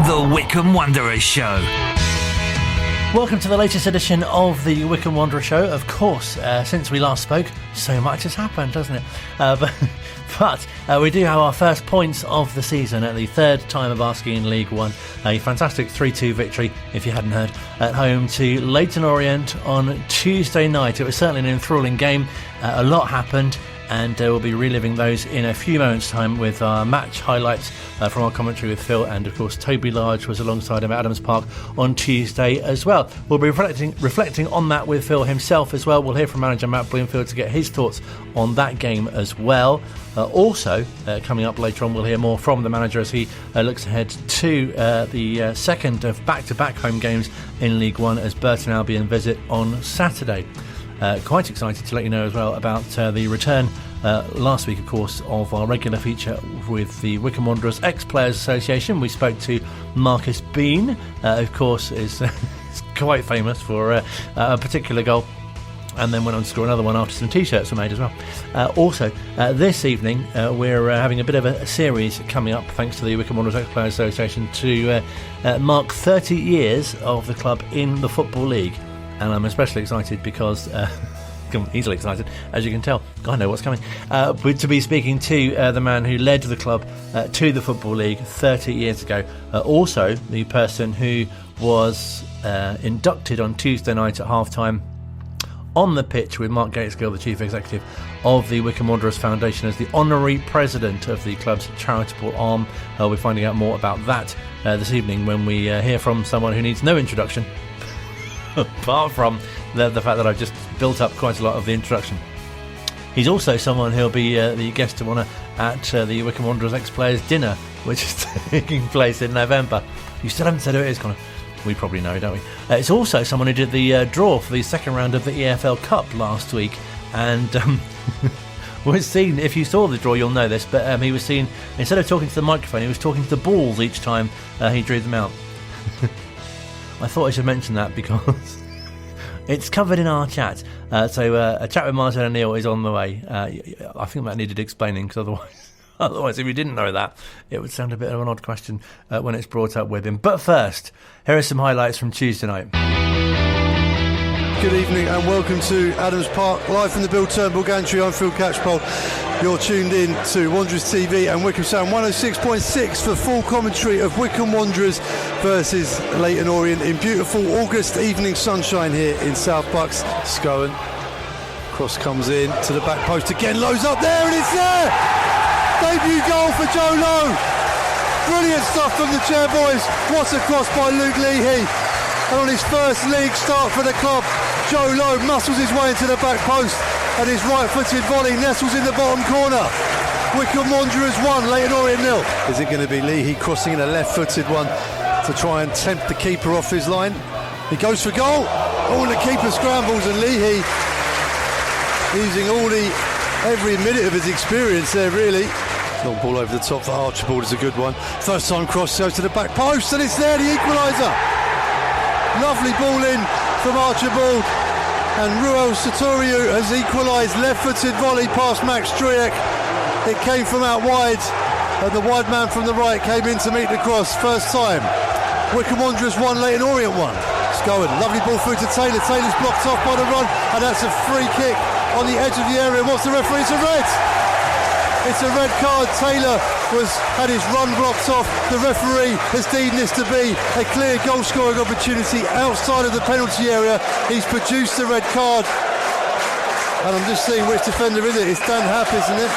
The Wycombe Wanderers Show. Welcome to the latest edition of the Wycombe Wanderers Show. Of course, since we last spoke, so much has happened, hasn't it? But we do have our first points of the season at the third time of asking in League One. A fantastic 3-2 victory, if you hadn't heard, at home to Leyton Orient on Tuesday night. It was certainly an enthralling game. A lot happened, and we'll be reliving those in a few moments' time with our match highlights from our commentary with Phil, and of course Toby Large was alongside him at Adams Park on Tuesday as well. We'll be reflecting on that with Phil himself as well. We'll hear from manager Matt Bloomfield to get his thoughts on that game as well. Also, coming up later on, we'll hear more from the manager as he looks ahead to the second of back-to-back home games in League One as Burton Albion visit on Saturday. Quite excited to let you know as well about the return last week, of course, of our regular feature with the Wycombe Wanderers Ex-Players Association. We spoke to Marcus Bean, of course, is quite famous for a particular goal, and then went on to score another one after some T-shirts were made as well. Also, this evening, we're having a bit of a series coming up, thanks to the Wycombe Wanderers Ex-Players Association, to mark 30 years of the club in the Football League. And I'm especially excited because, I'm easily excited, as you can tell. I know what's coming. But to be speaking to the man who led the club to the Football League 30 years ago. Also, the person who was inducted on Tuesday night at half-time on the pitch with Mark Gateskill, the Chief Executive of the Wycombe Wanderers Foundation, as the Honorary President of the club's charitable arm. We're finding out more about that this evening when we hear from someone who needs no introduction, apart from the fact that I've just built up quite a lot of the introduction. He's also someone who'll be the guest of honour at the Wycombe Wanderers Ex-Players Dinner, which is taking place in November. You still haven't said who it is, Colin. We probably know, don't we? It's also someone who did the draw for the second round of the EFL Cup last week, and was seen, if you saw the draw you'll know this, but he was seen, instead of talking to the microphone, he was talking to the balls each time he drew them out. I thought I should mention that because it's covered in our chat. So a chat with Martin O'Neill is on the way. I think that needed explaining, because otherwise, if you didn't know that, it would sound a bit of an odd question when it's brought up with him. But first, here are some highlights from Tuesday night. Good evening and welcome to Adams Park, live from the Bill Turnbull Gantry. I'm Phil Catchpole. You're tuned in to Wanderers TV and Wycombe Sound 106.6 for full commentary of Wycombe Wanderers versus Leyton Orient in beautiful August evening sunshine here in South Bucks. Scowen, cross comes in to the back post again, Lowe's up there and it's there! Debut goal for Joe Lowe. Brilliant stuff from the chair boys. What a cross by Luke Leahy. And on his first league start for the club, Joe Lowe muscles his way into the back post and his right-footed volley nestles in the bottom corner. Wycombe Wanderers 1, Leyton Orient 0. Is it going to be Leahy crossing in a left-footed one to try and tempt the keeper off his line? He goes for goal. Oh, and the keeper scrambles, and Leahy using every minute of his experience there, really. Long ball over the top for Archibald is a good one. First time cross goes to the back post, and it's there, the equaliser. Lovely ball in from Archibald, and Ruel Satoriu has equalised, left-footed volley past Max Triek. It came from out wide, and the wide man from the right came in to meet the cross. First time. Wycombe Wanderers 1, Leyton Orient 1. Scowen, lovely ball through to Taylor. Taylor's blocked off by the run, and that's a free kick on the edge of the area. What's the referee? It's a red. It's a red card. Taylor had his run blocked off. The referee has deemed this to be a clear goal scoring opportunity outside of the penalty area. He's produced the red card, and I'm just seeing which defender is it. It's Dan Happ, isn't it?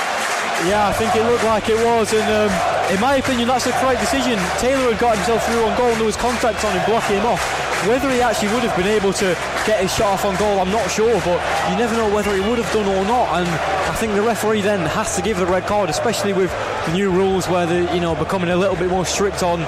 Yeah, I think it looked like it was, and in my opinion that's the correct decision. Taylor had got himself through on goal and there was contact on him blocking him off. Whether he actually would have been able to get his shot off on goal, I'm not sure, but you never know whether he would have done or not, and I think the referee then has to give the red card, especially with the new rules where they're becoming a little bit more strict on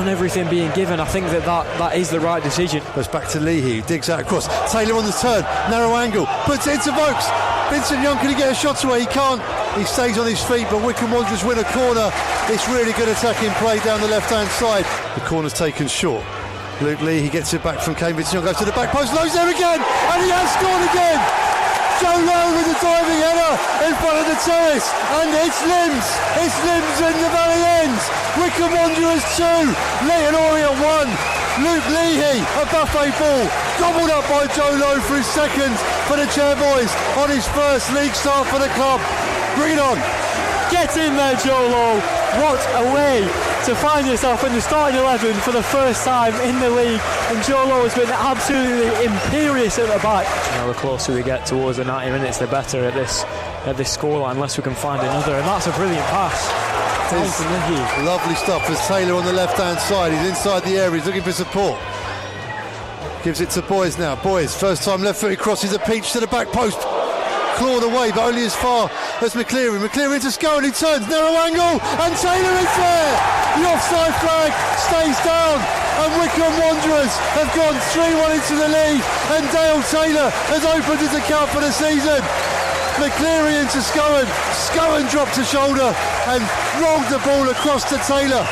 everything being given. I think that is the right decision. Goes back to Leahy, digs out across. Taylor on the turn, narrow angle, puts it into Vokes. Vincent Young, can he get a shot away? He can't. He stays on his feet, but Wycombe Wanderers win a corner. It's really good attacking play down the left-hand side. The corner's taken short. Luke Leahy gets it back from Kane. Vincent Young goes to the back post, Lowe's there again, and he has scored again. Joe Lowe with the diving header in front of the terrace, and it's Limbs in the Valley Ends. Wycombe Wanderers 2, Leighton Orient 1. Luke Leahy, a buffet ball, gobbled up by Joe Lowe for his second for the Chairboys on his first league start for the club. Bring it on. Get in there, Joe Lowe. What a way to find yourself in the starting 11 for the first time in the league. And Joe Lowe has been absolutely imperious at the back. Now, the closer we get towards the 90 minutes, the better at this scoreline, unless we can find another. And that's a brilliant pass. Lovely stuff as Taylor on the left-hand side. He's inside the area. He's looking for support. Gives it to Boys now. Boys, first time left-footed crosses a peach to the back post. Clawed away, but only as far as McCleary. McCleary into Scowen, he turns, narrow angle, and Taylor is there! The offside flag stays down, and Wycombe Wanderers have gone 3-1 into the lead, and Dale Taylor has opened his account for the season. McCleary into Scowen. Scowen dropped a shoulder and rolled the ball across to Taylor.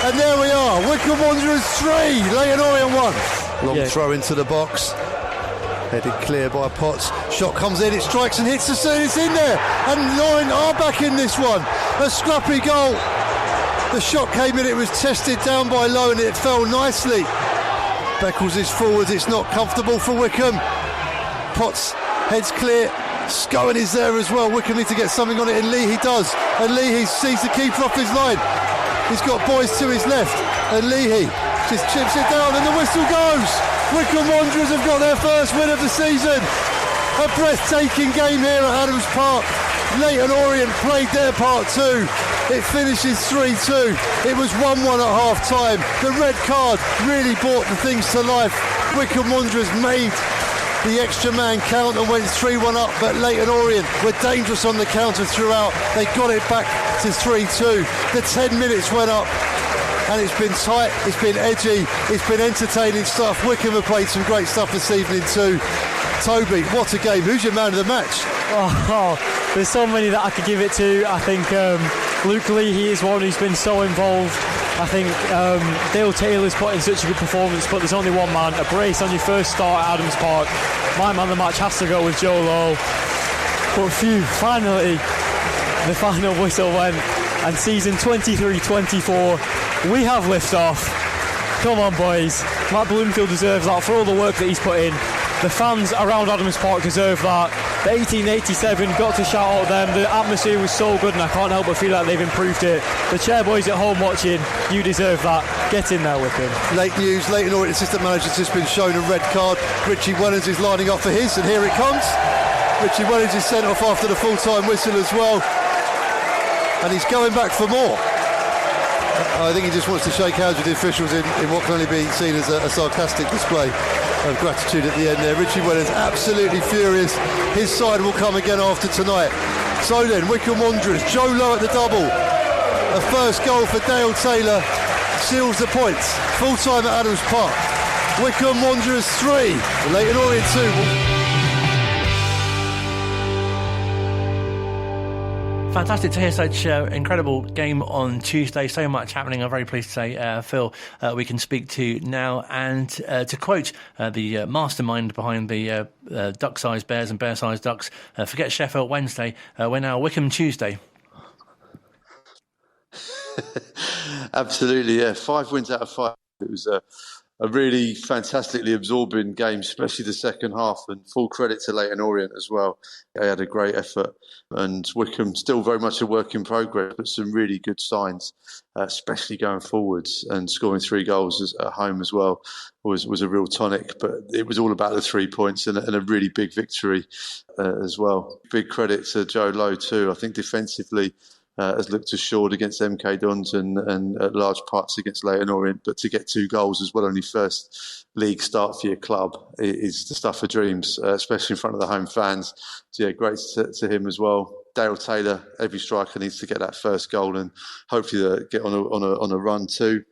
And there we are, Wycombe Wanderers 3, Leighton Orient 1. Long throw into the box. Headed clear by Potts. Shot comes in, it strikes and hits the soon, it's in there. And Lorient are back in this one. A scrappy goal. The shot came in, it was tested down by Lowe and it fell nicely. Beckles is forwards, it's not comfortable for Wycombe. Potts heads clear. Scowen is there as well. Wycombe need to get something on it, and Leahy does. And Leahy sees the keeper off his line. He's got Boys to his left, and Leahy just chips it down, and the whistle goes. Wycombe Wanderers have got their first win of the season. A breathtaking game here at Adams Park. Leighton Orient played their part too. It finishes 3-2. It was 1-1 at half time. The red card really brought the things to life. Wycombe Wanderers made the extra man count and went 3-1 up, but Leighton Orient were dangerous on the counter throughout. They got it back to 3-2. The 10 minutes went up, and it's been tight, it's been edgy, it's been entertaining stuff. Wycombe have played some great stuff this evening too. Toby, what a game. Who's your man of the match? Oh, there's so many that I could give it to. I think Luke Leahy is one who's been so involved. I think Dale Taylor's put in such a good performance, but there's only one man. A brace on your first start at Adams Park. My man of the match has to go with Joe Lowe. But finally, the final whistle went, and season 23-24, we have liftoff. Come on, boys. Matt Bloomfield deserves that for all the work that he's put in. The fans around Adams Park deserve that. The 1887 got to shout out them. The atmosphere was so good, and I can't help but feel like they've improved it. The Chairboys at home watching, you deserve that. Get in there with him. Late news, Leighton Orient assistant manager's just been shown a red card. Richie Wellens is lining up for his, and here it comes. Richie Wellens is sent off after the full-time whistle as well, and he's going back for more. I think he just wants to shake hands with the officials in what can only be seen as a sarcastic display of gratitude at the end there. Richie Wellens absolutely furious. His side will come again after tonight. So then, Wycombe Wanderers, Joe Lowe at the double. A first goal for Dale Taylor seals the points. Full time at Adams Park. Wycombe Wanderers 3, Leighton Orient 2. Fantastic to hear such incredible game on Tuesday. So much happening. I'm very pleased to say, Phil, we can speak to now. And to quote the mastermind behind the duck-sized bears and bear-sized ducks, forget Sheffield Wednesday, we're now Wycombe Tuesday. Absolutely, yeah. 5 wins out of 5. It was a really fantastically absorbing game, especially the second half, and full credit to Leighton Orient as well. They had a great effort, and Wycombe still very much a work in progress, but some really good signs, especially going forwards, and scoring 3 goals at home as well was a real tonic. But it was all about the 3 points and a really big victory as well. Big credit to Joe Lowe too. I think defensively, has looked assured against MK Dons and at large parts against Leighton Orient, but to get 2 goals as well, only first league start for your club, is the stuff of dreams, especially in front of the home fans. So yeah, great to him as well. Dale Taylor, every striker needs to get that first goal, and hopefully get on a run too.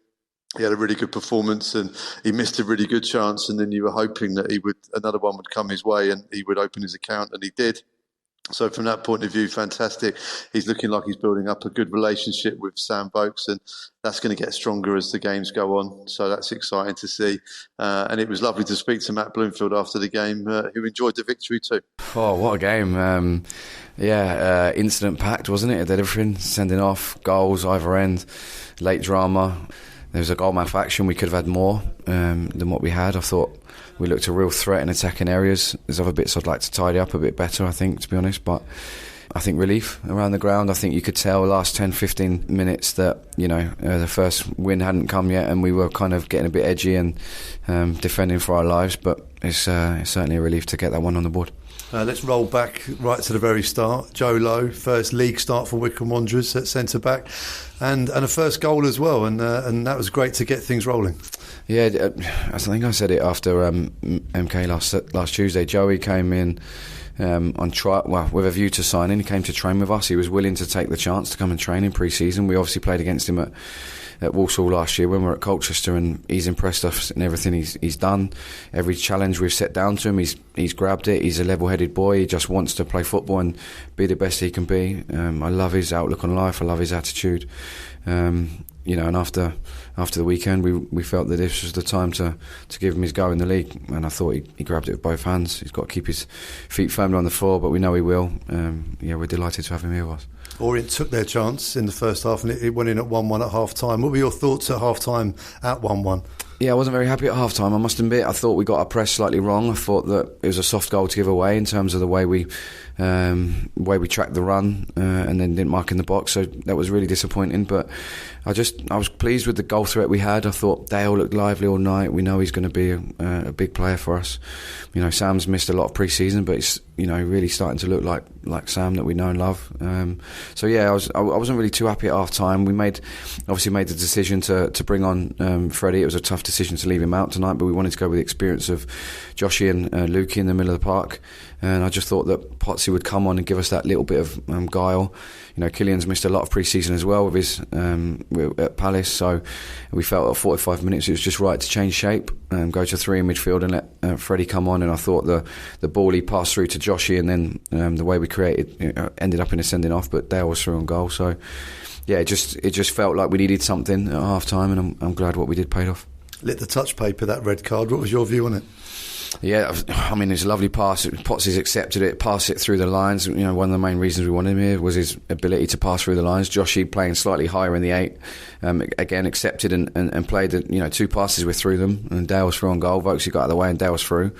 He had a really good performance, and he missed a really good chance, and then you were hoping that another one would come his way and he would open his account, and he did. So from that point of view, fantastic. He's looking like he's building up a good relationship with Sam Vokes, and that's going to get stronger as the games go on. So that's exciting to see. And it was lovely to speak to Matt Bloomfield after the game, who enjoyed the victory too. Oh, what a game. Incident packed, wasn't it? It did everything, sending off, goals, either end, late drama. There was a goal malfunction. We could have had more than what we had. I thought we looked a real threat in attacking areas. There's other bits I'd like to tidy up a bit better, I think, to be honest. But I think relief around the ground. I think you could tell the last 10, 15 minutes that, the first win hadn't come yet, and we were kind of getting a bit edgy and defending for our lives. But it's certainly a relief to get that one on the board. Let's roll back right to the very start. Joe Lowe, first league start for Wycombe Wanderers at centre-back, and a first goal as well, and that was great to get things rolling. Yeah, I think I said it after MK last Tuesday. Joey came in on trial, with a view to signing. He came to train with us. He was willing to take the chance to come and train in pre-season. We obviously played against him at Walsall last year when we were at Colchester, and he's impressed us in everything he's done. Every challenge we've set down to him, he's grabbed it. He's a level-headed boy. He just wants to play football and be the best he can be. I love his outlook on life. I love his attitude. And after the weekend, we felt that this was the time to give him his go in the league, and I thought he grabbed it with both hands. He's got to keep his feet firmly on the floor, but we know he will. We're delighted to have him here with us. Orient took their chance in the first half, and it went in at 1-1 at half-time. What were your thoughts at half-time at 1-1? Yeah, I wasn't very happy at half-time, I must admit. I thought we got our press slightly wrong. I thought that it was a soft goal to give away in terms of the way we tracked the run and then didn't mark in the box, so that was really disappointing. But I was pleased with the goal threat we had. I thought Dale looked lively all night. We know he's going to be a big player for us. Sam's missed a lot of pre-season, but it's really starting to look like Sam that we know and love. I wasn't really too happy at half-time. We obviously made the decision to bring on Freddie. It was a tough decision to leave him out tonight, but we wanted to go with the experience of Joshy and Lukey in the middle of the park, and I just thought that Potsy would come on and give us that little bit of guile. Killian's missed a lot of pre-season as well with his at Palace, so we felt at 45 minutes it was just right to change shape and go to 3 in midfield and let Freddie come on. And I thought the ball he passed through to Joshy, and then the way we created ended up in a sending off, but Dale was through on goal. So yeah, it just felt like we needed something at half time, and I'm glad what we did paid off. Lit the touch paper, that red card. What was your view on it? Yeah, I mean, it's a lovely pass. Potsy's accepted it, passed it through the lines. One of the main reasons we wanted him here was his ability to pass through the lines. Joshy playing slightly higher in the 8, again accepted and played. 2 passes were through them, and Dale was through on goal. Vokes got out of the way, and Dale was through.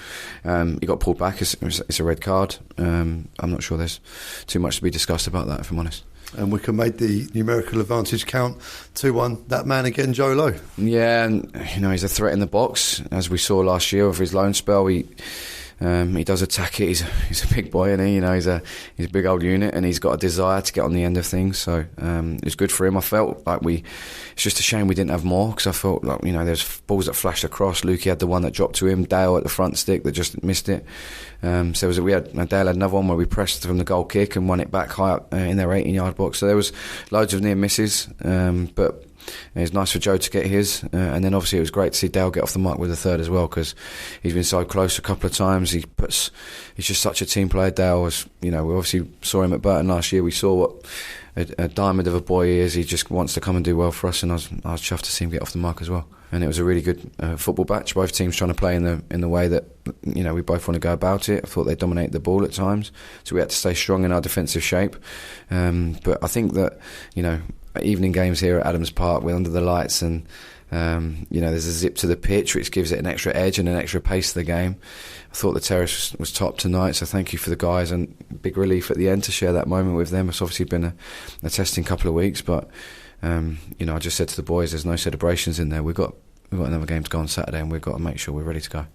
He got pulled back. It's a red card. I'm not sure there's too much to be discussed about that, if I'm honest. And Wycombe made the numerical advantage count 2-1. That man again, Joe Lowe. Yeah, and he's a threat in the box, as we saw last year with his loan spell. He does attack it. He's a big boy, and he's a big old unit, and he's got a desire to get on the end of things. So it's good for him. I felt like it's just a shame we didn't have more, because I felt like there's balls that flashed across. Lukey had the one that dropped to him. Dale at the front stick that just missed it. Dale had another one where we pressed from the goal kick and won it back high up in their 18-yard box. So there was loads of near misses, but it's nice for Joe to get his, and then obviously it was great to see Dale get off the mark with a third as well, because he's been so close a couple of times. He's just such a team player. Dale was, we obviously saw him at Burton last year. We saw what a diamond of a boy he is. He just wants to come and do well for us, and I was chuffed to see him get off the mark as well. And it was a really good football match. Both teams trying to play in the way that we both want to go about it. I thought they dominated the ball at times, so we had to stay strong in our defensive shape. But I think that evening games here at Adams Park, we're under the lights, and there's a zip to the pitch which gives it an extra edge and an extra pace to the game. I thought the terrace was top tonight, so thank you for the guys, and big relief at the end to share that moment with them. It's obviously been a testing couple of weeks, but I just said to the boys, there's no celebrations in there. We've got another game to go on Saturday, and we've got to make sure we're ready to go.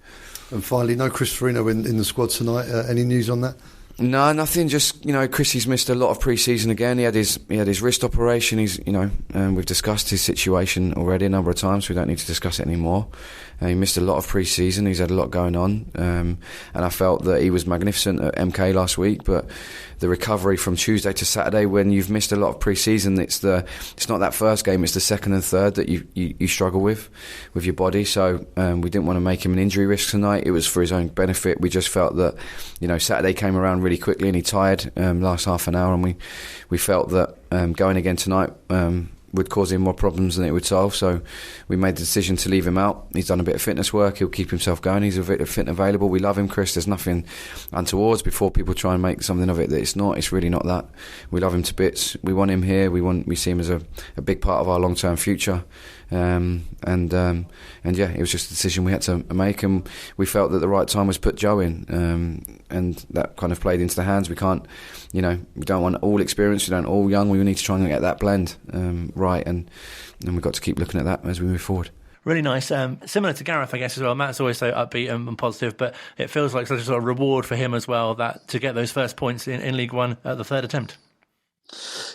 And finally, no Chris Farino in the squad tonight. Any news on that? No, nothing. Just Chrissy's missed a lot of pre-season again. He had his wrist operation. He's we've discussed his situation already a number of times. So we don't need to discuss it anymore. He missed a lot of pre-season. He's had a lot going on, and I felt that he was magnificent at MK last week. But the recovery from Tuesday to Saturday, when you've missed a lot of pre-season, it's not that first game. It's the second and third that you struggle with your body. So we didn't want to make him an injury risk tonight. It was for his own benefit. We just felt that Saturday came around really quickly, and he tired last half an hour, and we felt that going again tonight would cause him more problems than it would solve. So we made the decision to leave him out. He's done a bit of fitness work. He'll keep himself going. He's a bit fit and available. We love him, Chris. There's nothing untowards before people try and make something of it that it's not. It's really not that. We love him to bits. We want him here. We see him as a big part of our long-term future. And yeah, it was just a decision we had to make, and we felt that the right time was put Joe in, and that kind of played into the hands. We can't, we don't want all experience, we don't all young. We need to try and get that blend right, and we've got to keep looking at that as we move forward. Really nice. Similar to Gareth, I guess, as well. Matt's always so upbeat and positive, but it feels like such a sort of reward for him as well, that to get those first points in League One at the third attempt.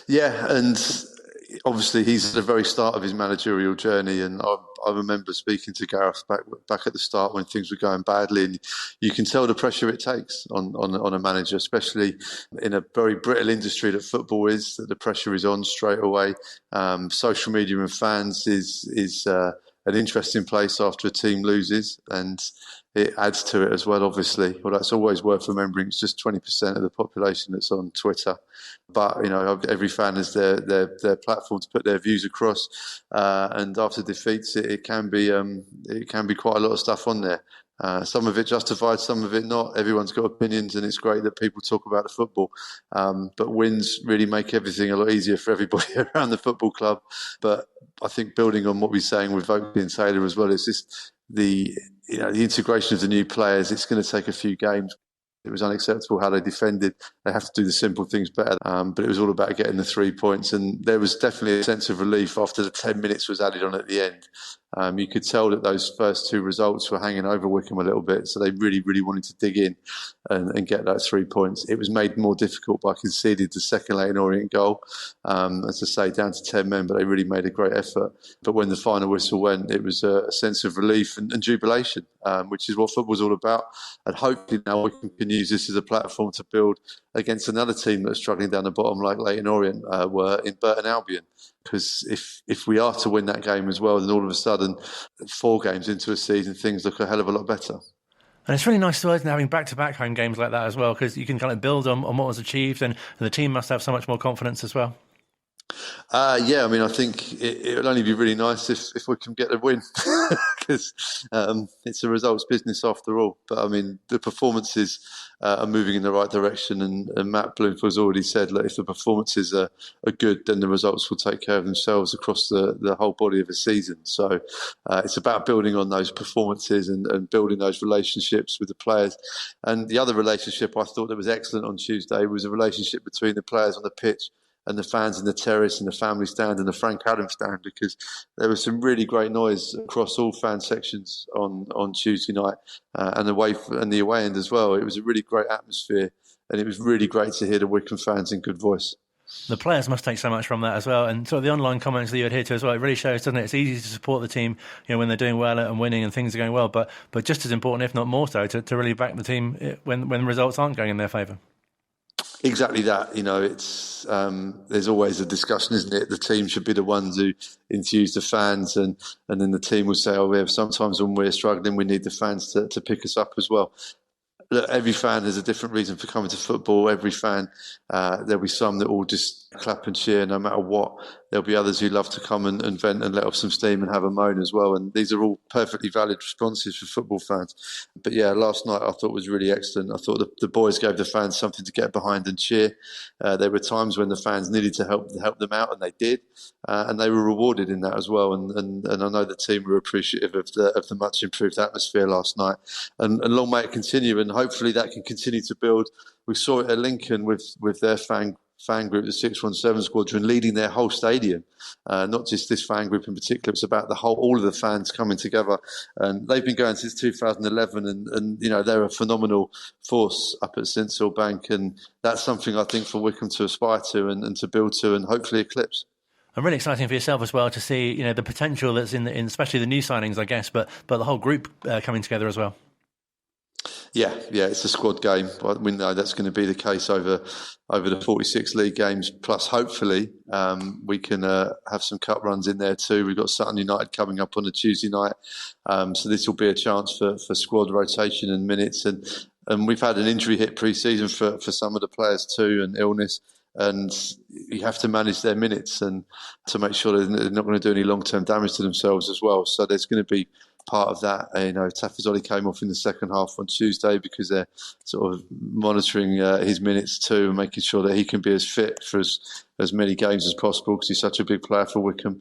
Yeah, and obviously he's at the very start of his managerial journey, and I remember speaking to Gareth back at the start when things were going badly, and you can tell the pressure it takes on a manager, especially in a very brittle industry that football is, that the pressure is on straight away. Social media and fans is an interesting place after a team loses, and it adds to it as well, obviously. Well, that's always worth remembering. It's just 20% of the population that's on Twitter. But, every fan has their platform to put their views across. And after defeats, it can be quite a lot of stuff on there. Some of it justified, some of it not. Everyone's got opinions, and it's great that people talk about the football. But wins really make everything a lot easier for everybody around the football club. But I think building on what we're saying with Oakley and Taylor as well, is just the integration of the new players. It's going to take a few games. It was unacceptable how they defended. They have to do the simple things better. But it was all about getting the 3 points. And there was definitely a sense of relief after the 10 minutes was added on at the end. You could tell that those first two results were hanging over Wycombe a little bit. So they really, really wanted to dig in and get that 3 points. It was made more difficult by conceding the second Leyton Orient goal. As I say, down to 10 men, but they really made a great effort. But when the final whistle went, it was a sense of relief and jubilation, which is what football's all about. And hopefully now Wycombe can use this as a platform to build against another team that's struggling down the bottom, like Leyton Orient were in Burton Albion. Because if we are to win that game as well, then all of a sudden, 4 games into a season, things look a hell of a lot better. And it's really nice to us having back-to-back home games like that as well, because you can kind of build on what was achieved, and the team must have so much more confidence as well. Yeah, I think it would only be really nice if we can get a win, because it's a results business after all. But the performances are moving in the right direction, and Matt Bloomfield's already said, look, if the performances are good, then the results will take care of themselves across the whole body of a season. So it's about building on those performances and building those relationships with the players. And the other relationship I thought that was excellent on Tuesday was a relationship between the players on the pitch and the fans in the terrace and the family stand and the Frank Adams stand, because there was some really great noise across all fan sections on Tuesday night and the away end as well. It was a really great atmosphere, and it was really great to hear the Wycombe fans in good voice. The players must take so much from that as well, and sort of the online comments that you adhere to as well. It really shows, doesn't it? It's easy to support the team, when they're doing well and winning and things are going well, but just as important, if not more so, to really back the team when the results aren't going in their favour. Exactly that. It's there's always a discussion, isn't it? The team should be the ones who enthuse the fans, and then the team will say, we have sometimes when we're struggling, we need the fans to pick us up as well. Look, every fan has a different reason for coming to football. Every fan, there'll be some that will just clap and cheer no matter what. There'll be others who love to come and vent and let off some steam and have a moan as well. And these are all perfectly valid responses for football fans. But yeah, last night I thought was really excellent. I thought the boys gave the fans something to get behind and cheer. There were times when the fans needed to help them out, and they did. And they were rewarded in that as well. And I know the team were appreciative of the much improved atmosphere last night. And long may it continue, and hopefully that can continue to build. We saw it at Lincoln with their fan group, the 617 Squadron, leading their whole stadium. Not just this fan group in particular, it's about all of the fans coming together. And they've been going since 2011, and they're a phenomenal force up at Sincil Bank, and that's something I think for Wycombe to aspire to and to build to and hopefully eclipse. And really exciting for yourself as well to see the potential that's in especially the new signings, I guess, but the whole group coming together as well. Yeah, it's a squad game. We know that's going to be the case over the 46 league games. Plus, hopefully, we can have some cup runs in there too. We've got Sutton United coming up on a Tuesday night, so this will be a chance for squad rotation and minutes. And And we've had an injury hit pre-season for some of the players too, and illness. And you have to manage their minutes and to make sure they're not going to do any long-term damage to themselves as well. So there's going to be part of that. Tafazoli came off in the second half on Tuesday because they're sort of monitoring his minutes too and making sure that he can be as fit for as many games as possible because he's such a big player for Wycombe.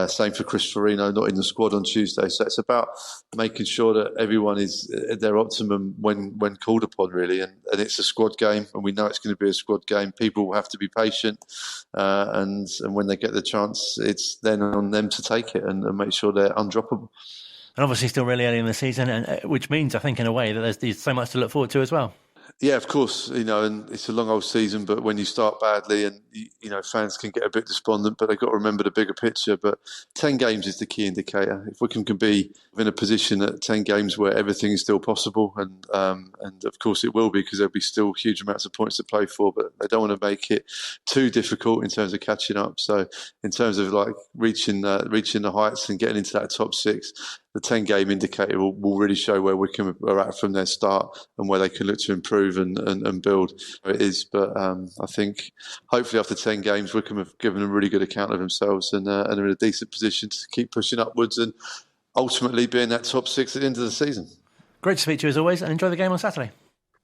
Same for Chris Farino, not in the squad on Tuesday. So it's about making sure that everyone is at their optimum when called upon, really. And it's a squad game, and we know it's going to be a squad game. People will have to be patient, and when they get the chance, it's then on them to take it and make sure they're undroppable. And obviously still really early in the season, and which means, I think, in a way, that there's so much to look forward to as well. Yeah, of course, and it's a long old season, but when you start badly and, fans can get a bit despondent, but they've got to remember the bigger picture. But 10 games is the key indicator. If Wycombe can be in a position at 10 games where everything is still possible, and of course it will be because there'll be still huge amounts of points to play for, but they don't want to make it too difficult in terms of catching up. So in terms of like reaching the heights and getting into that top 6, the 10-game indicator will really show where Wycombe are at from their start and where they can look to improve and build. It is, but I think hopefully after 10 games, Wycombe have given a really good account of themselves and are in a decent position to keep pushing upwards and ultimately be in that top 6 at the end of the season. Great to speak to you as always, and enjoy the game on Saturday.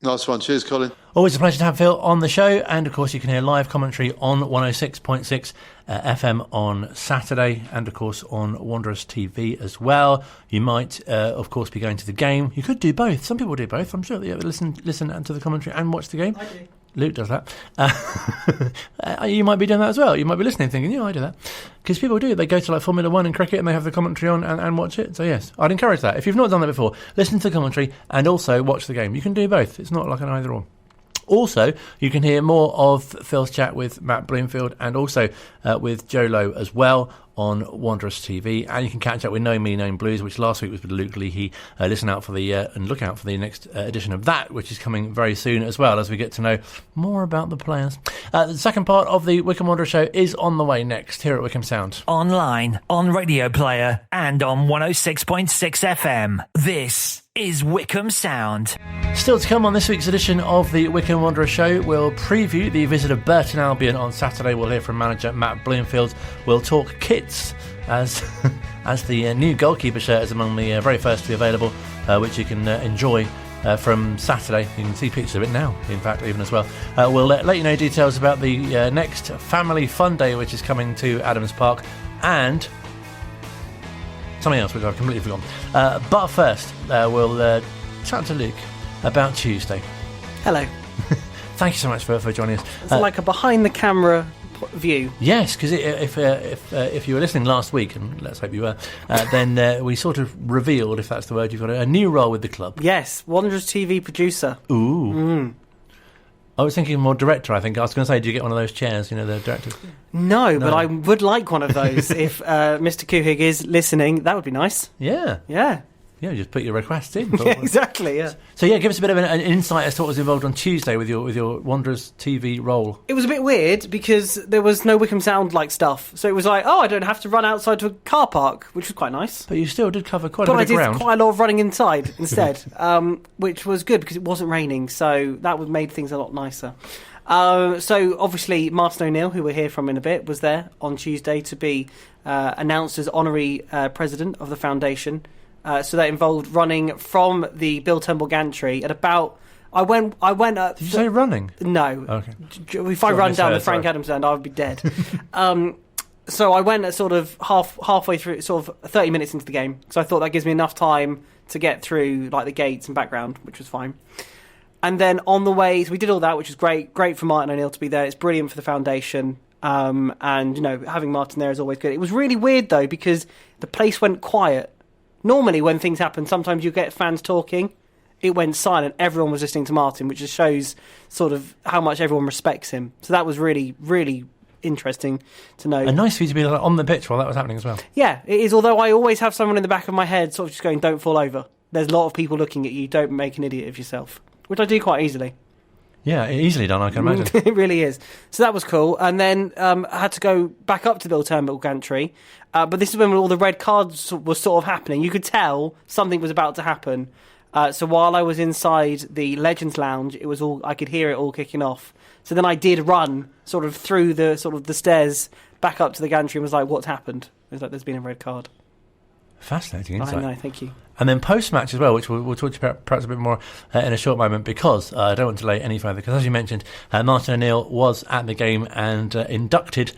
Nice one. Cheers, Colin. Always a pleasure to have Phil on the show, and of course you can hear live commentary on 106.6 FM on Saturday, and of course on Wanderers TV as well. You might of course be going to the game. You could do both. Some people do both. I'm sure that you listen to the commentary and watch the game. I do. Luke does that. You might be doing that as well. You might be listening thinking, yeah, I do that. Because people do. They go to like Formula 1 and cricket and they have the commentary on and watch it. So yes, I'd encourage that. If you've not done that before, listen to the commentary and also watch the game. You can do both. It's not like an either or. Also, you can hear more of Phil's chat with Matt Bloomfield and also with Joe Lowe as well on Wanderers TV, and you can catch up with No Me, No Blues, which last week was with Luke Leahy. Listen out for and look out for the next edition of that, which is coming very soon as well, as we get to know more about the players. The second part of the Wycombe Wanderers Show is on the way next here at Wycombe Sound. Online, on Radio Player, and on 106.6 FM. This is Wycombe Sound. Still to come on this week's edition of the Wycombe Wanderers Show, we'll preview the visit of Burton Albion on Saturday. We'll hear from manager Matt Bloomfield. We'll talk kits as the new goalkeeper shirt is among the very first to be available, which you can enjoy from Saturday. You can see pictures of it now, in fact, even as well. We'll let you know details about the next Family Fun Day, which is coming to Adams Park, and something else which I've completely forgotten. But first, we'll chat to Luke about Tuesday. Hello. Thank you so much for joining us. It's like a behind-the-camera view. Yes, because if you were listening last week, and let's hope you were, then we sort of revealed, if that's the word, you've got a new role with the club. Yes, Wanderers TV producer. Ooh. I was thinking more director, I think. I was going to say, do you get one of those chairs, the directors? No, but I would like one of those. If Mr. Kuhig is listening, that would be nice. Yeah. Yeah. Yeah, just put your request in. Yeah, exactly, yeah. So, give us a bit of an insight as to what was involved on Tuesday with your Wanderers TV role. It was a bit weird because there was no Wycombe Sound-like stuff. So it was like, I don't have to run outside to a car park, which was quite nice. But you still did cover quite a bit of ground. But I did quite a lot of running inside instead, which was good because it wasn't raining, so that would made things a lot nicer. So obviously Martin O'Neill, who we'll hear from in a bit, was there on Tuesday to be announced as honorary president of the foundation. So that involved running from the Bill Turnbull gantry at about. I went up. Did you say running? No. Okay. If I run down the Frank Adams end, I would be dead. So I went at sort of halfway through, sort of 30 minutes into the game. So I thought that gives me enough time to get through like the gates and background, which was fine. And then on the way, so we did all that, which was great. Great for Martin O'Neill to be there. It's brilliant for the foundation. And having Martin there is always good. It was really weird though because the place went quiet. Normally, when things happen, sometimes you get fans talking. It went silent. Everyone was listening to Martin, which just shows sort of how much everyone respects him. So that was really, really interesting to know. And nice for you to be on the pitch while that was happening as well. Yeah, it is. Although I always have someone in the back of my head sort of just going, don't fall over. There's a lot of people looking at you. Don't make an idiot of yourself, which I do quite easily. Yeah, easily done, I can imagine. It really is. So that was cool. And then I had to go back up to Bill Turnbull gantry. But this is when all the red cards was sort of happening. You could tell something was about to happen. So while I was inside the Legends Lounge, I could hear it all kicking off. So then I did run sort of through the stairs back up to the gantry and was like, "What's happened?" It was like, "There's been a red card." Fascinating insight. I know, thank you. And then post-match as well, which we'll talk to you about perhaps a bit more in a short moment, because I don't want to delay any further, because as you mentioned, Martin O'Neill was at the game and inducted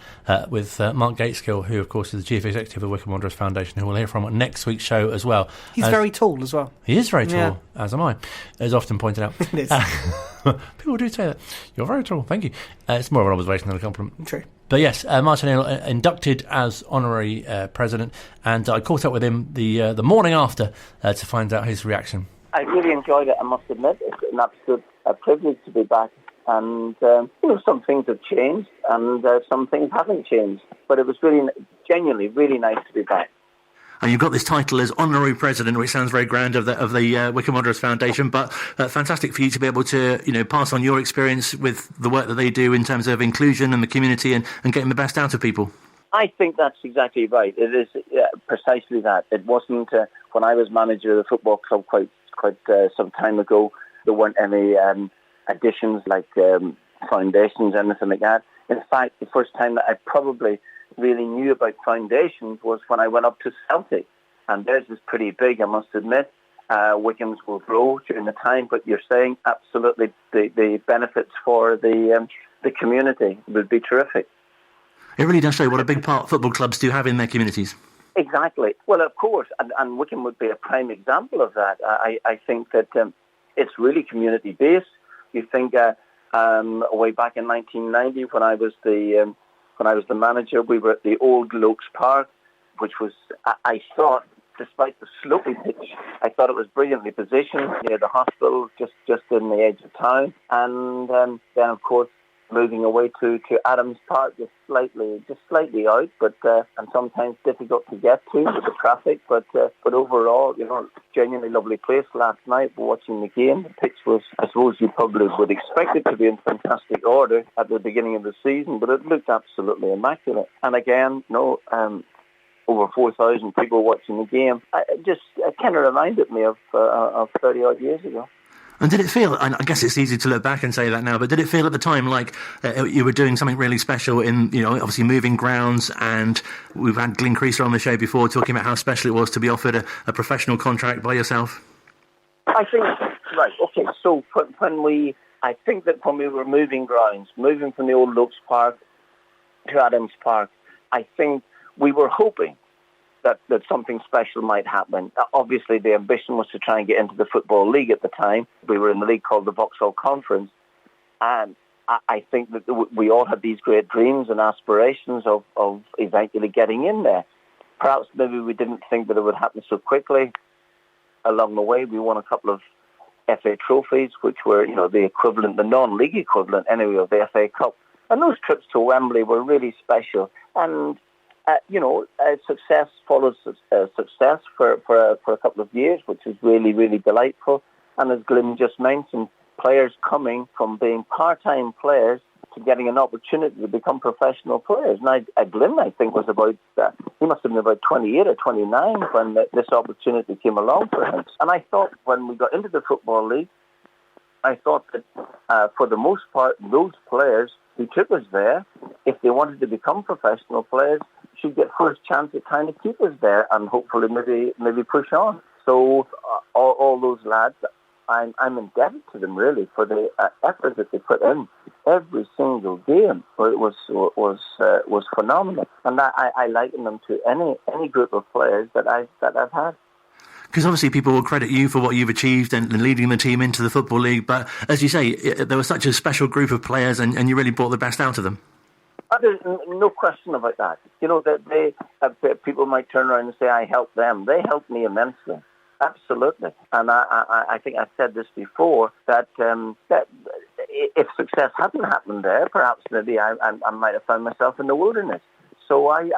with Mark Gateskill, who of course is the Chief Executive of the Wycombe Wanderers Foundation, who we'll hear from on next week's show as well. He's very tall as well. He is very tall, yeah. As am I, as often pointed out. It is. People do say that. You're very tall, thank you. It's more of an observation than a compliment. True. But yes, Martin O'Neill inducted as honorary president, and I caught up with him the morning after to find out his reaction. I really enjoyed it, I must admit. It's an absolute privilege to be back. And, some things have changed and some things haven't changed. But it was really, genuinely, really nice to be back. And you've got this title as honorary president, which sounds very grand, of the Wycombe Wanderers Foundation, but fantastic for you to be able to, pass on your experience with the work that they do in terms of inclusion and the community and getting the best out of people. I think that's exactly right. It is precisely that. It wasn't when I was manager of the football club quite some time ago. There weren't any additions like foundations, anything like that. In fact, the first time that I probably really knew about foundations was when I went up to Celtic, and theirs is pretty big, I must admit. Wycombe's will grow during the time, but you're saying absolutely the benefits for the community would be terrific. It really does show what a big part football clubs do have in their communities. Exactly. Well, of course, and Wycombe would be a prime example of that. I think that it's really community-based. You think way back in 1990 when I was the manager, we were at the old Lokes Park, which was, I thought, despite the slopey pitch, I thought it was brilliantly positioned near the hospital, just in the edge of town. And then, of course, moving away to Adams Park, just slightly out, but and sometimes difficult to get to with the traffic. But overall, genuinely lovely place. Last night, watching the game, the pitch was, I suppose you probably would expect it to be in fantastic order at the beginning of the season, but it looked absolutely immaculate. And again, over 4,000 people watching the game. It kind of reminded me of 30 odd years ago. And did it feel, and I guess it's easy to look back and say that now, but did it feel at the time like you were doing something really special in, obviously moving grounds, and we've had Glyn Creaser on the show before talking about how special it was to be offered a professional contract by yourself? I think, right, okay, so when we were moving grounds, moving from the old Lokes Park to Adams Park, I think we were hoping that something special might happen. Obviously, the ambition was to try and get into the Football League at the time. We were in the league called the Vauxhall Conference. And I think that we all had these great dreams and aspirations of eventually getting in there. Perhaps maybe we didn't think that it would happen so quickly. Along the way, we won a couple of FA trophies, which were, the equivalent, the non-league equivalent anyway, of the FA Cup. And those trips to Wembley were really special. And success follows success for a couple of years, which is really, really delightful. And as Glyn just mentioned, players coming from being part-time players to getting an opportunity to become professional players. Now, Glyn, I think, was he must have been about 28 or 29 when this opportunity came along for him. And I thought when we got into the Football League, I thought that for the most part, those players who took us there, if they wanted to become professional players, should get first chance at trying to keep us there and hopefully maybe push on. So all those lads, I'm indebted to them really for the effort that they put in every single game. It was phenomenal, and I liken them to any group of players that I've had. Because obviously people will credit you for what you've achieved and leading the team into the Football League, but as you say, there was such a special group of players and you really brought the best out of them. There's no question about that. That people might turn around and say, I helped them. They helped me immensely. Absolutely. And I think I've said this before, that if success hadn't happened there, perhaps maybe I might have found myself in the wilderness. So I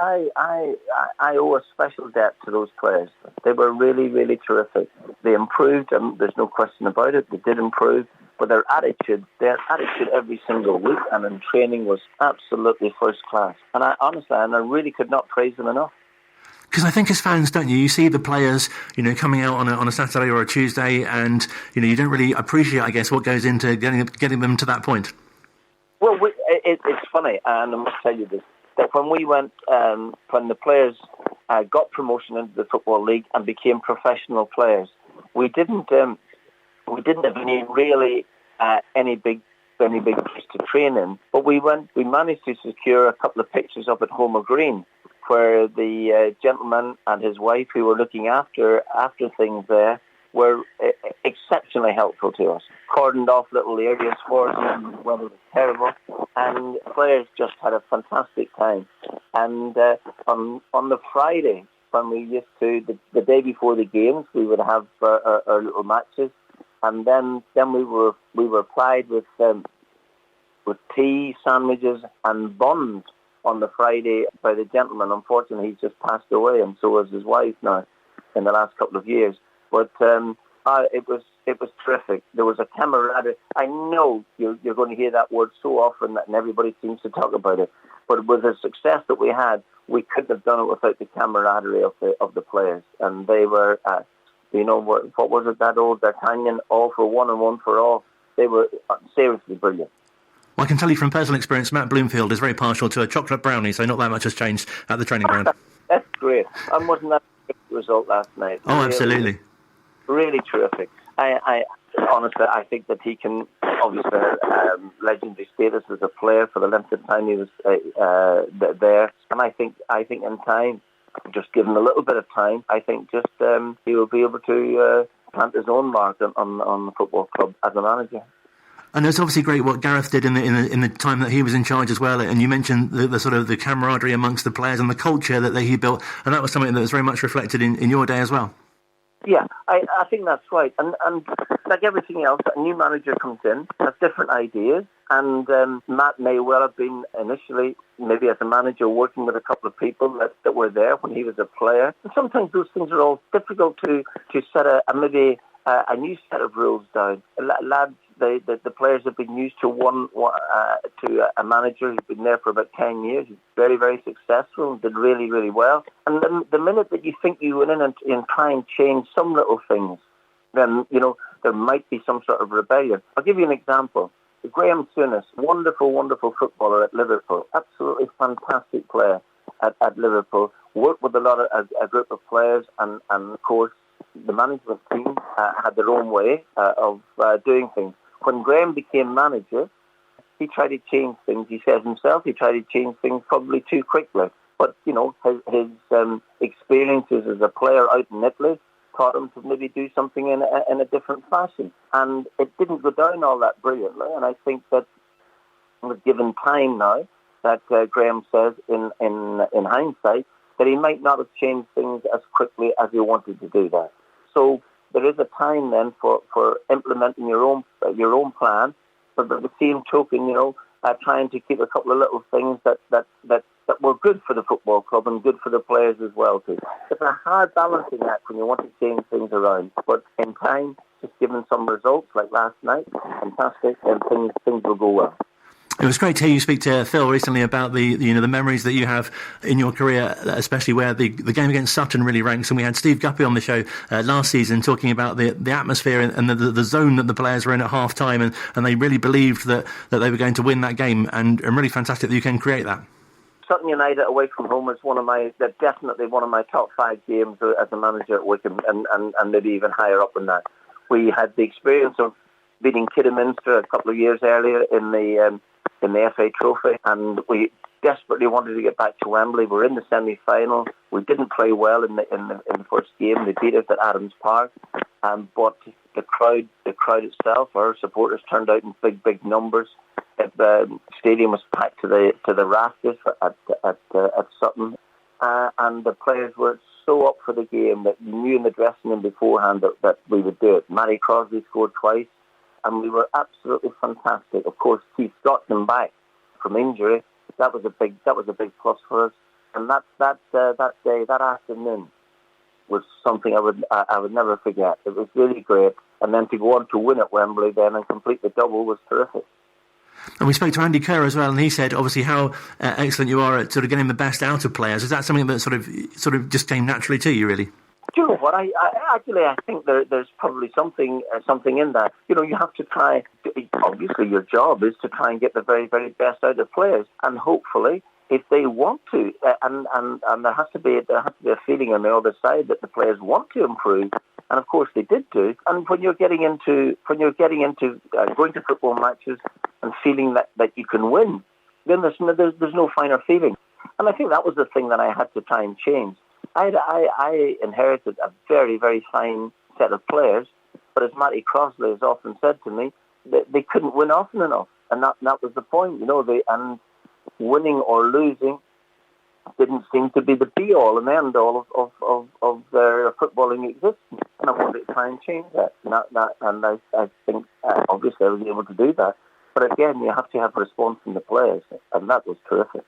owe a special debt to those players. They were really, really terrific. They improved, there's no question about it. They did improve. But their attitude every single week and in training was absolutely first class. And I really could not praise them enough. Because I think as fans, don't you see the players, coming out on a Saturday or a Tuesday, and you don't really appreciate, I guess, what goes into getting them to that point. Well, it's funny, and I must tell you this, that when we went, when the players got promotion into the Football League and became professional players, we didn't have any big place to train in, but we managed to secure a couple of pitches up at Homer Green, where the gentleman and his wife who were looking after things there were exceptionally helpful to us. Cordoned off little areas for us, and the weather was terrible, and players just had a fantastic time. And on the Friday, when we used to, the day before the games, we would have our little matches, and then we were plied with tea, sandwiches, and buns on the Friday by the gentleman. Unfortunately, he's just passed away, and so has his wife now in the last couple of years. But it was terrific. There was a camaraderie. I know you're going to hear that word so often, and everybody seems to talk about it. But with the success that we had, we couldn't have done it without the camaraderie of the players. And they were, what was it, that old D'Artagnan, all for one and one for all. They were seriously brilliant. Well, I can tell you from personal experience, Matt Bloomfield is very partial to a chocolate brownie, so not that much has changed at the training ground. That's great. And wasn't that a good result last night? Oh, really, absolutely. Really terrific. I honestly, I think that he can obviously legendary status as a player for the length of time he was there, and I think in time, just given a little bit of time, I think just he will be able to plant his own mark on the football club as a manager. And it's obviously great what Gareth did in the time that he was in charge as well. And you mentioned the sort of the camaraderie amongst the players and the culture that he built, and that was something that was very much reflected in your day as well. Yeah, I think that's right. And like everything else, a new manager comes in, has different ideas, and Matt may well have been initially, maybe as a manager, working with a couple of people that were there when he was a player. And sometimes those things are all difficult to set maybe a new set of rules down. Lads, the players have been used to to a manager who's been there for about 10 years. He's very, very successful and did really, really well. And then the minute that you think you went in and try and change some little things, then, there might be some sort of rebellion. I'll give you an example. Graham Souness, wonderful, wonderful footballer at Liverpool, absolutely fantastic player at Liverpool, worked with a group of players, and of course, the management team had their own way of doing things. When Graham became manager, he tried to change things. He says himself he tried to change things probably too quickly. But, his experiences as a player out in Italy taught him to maybe do something in a different fashion. And it didn't go down all that brilliantly. And I think that given time now, that Graham says in hindsight, that he might not have changed things as quickly as he wanted to do that. So there is a time then for implementing your own plan, but at the same token, trying to keep a couple of little things that were good for the football club and good for the players as well too. It's a hard balancing act when you want to change things around, but in time, just given some results like last night, fantastic, and things will go well. It was great to hear you speak to Phil recently about the memories that you have in your career, especially where the game against Sutton really ranks. And we had Steve Guppy on the show last season talking about the atmosphere and the zone that the players were in at half time, and they really believed that they were going to win that game, and really fantastic that you can create that. Sutton United away from home is definitely one of my top 5 games as a manager at Wycombe, and maybe even higher up than that. We had the experience of beating Kidderminster a couple of years earlier in the FA Trophy, and we desperately wanted to get back to Wembley. We're in the semi-final. We didn't play well in the first game. They beat us at Adams Park, but the crowd itself, our supporters turned out in big numbers. The stadium was packed to the rafters at Sutton, and the players were so up for the game that you knew in the dressing room beforehand that we would do it. Matty Crosby scored twice, and we were absolutely fantastic. Of course, Keith got them back from injury. That was a big plus for us. And that day, that afternoon, was something I would never forget. It was really great. And then to go on to win at Wembley then and complete the double was terrific. And we spoke to Andy Kerr as well, and he said obviously how excellent you are at sort of getting the best out of players. Is that something that sort of just came naturally to you, really? Do you know what? I think there's probably something in that. You know, you have to try. Obviously, your job is to try and get the very, very best out of players, and hopefully, if they want to, and there has to be a feeling on the other side that the players want to improve, and of course they did do. And when you're getting into going to football matches and feeling that you can win, then there's no finer feeling. And I think that was the thing that I had to try and change. I inherited a very, very fine set of players, but as Matty Crossley has often said to me, they couldn't win often enough, and that was the point, you know. And winning or losing didn't seem to be the be-all and end-all of their footballing existence, and I wanted to try and change that. And I think obviously I was able to do that, but again, you have to have response from the players, and that was terrific.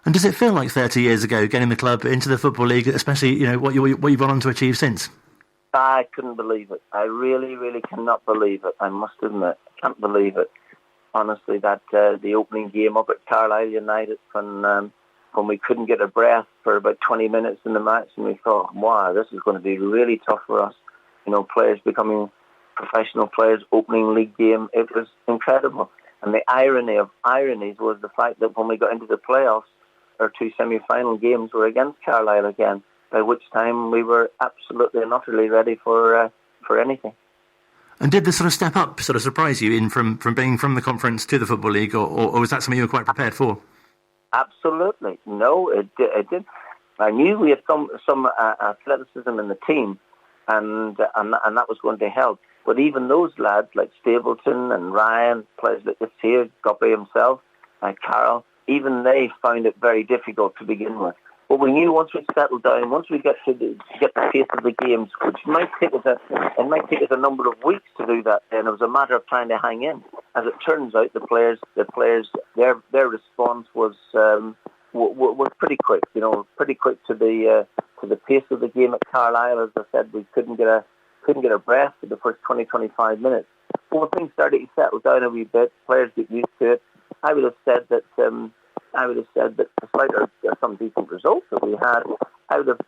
And does it feel like 30 years ago, getting the club into the Football League, especially, you know, what you've gone on to achieve since? I couldn't believe it. I really, really cannot believe it. I must admit, can't believe it. Honestly, that the opening game up at Carlisle United when we couldn't get a breath for about 20 minutes in the match, and we thought, wow, this is going to be really tough for us. You know, players becoming professional players, opening league game. It was incredible. And the irony of ironies was the fact that when we got into the playoffs, our two semi-final games were against Carlisle again, by which time we were absolutely and utterly ready for anything. And did the sort of step up sort of surprise you in from being from the conference to the Football League, or was that something you were quite prepared for? Absolutely. No, it did. I knew we had some athleticism in the team, and that was going to help. But even those lads like Stapleton and Ryan, players like this here, Guppy himself, Carroll, even they found it very difficult to begin with. But we knew once we settled down, once we get the pace of the games, which might take us a number of weeks to do that, and it was a matter of trying to hang in. As it turns out, the players, their response was pretty quick. You know, pretty quick to the pace of the game at Carlisle. As I said, we couldn't get a breath for the first 20-25 minutes. But when things started to settle down a wee bit, players get used to it. I would have said that despite some decent results that we had, I would have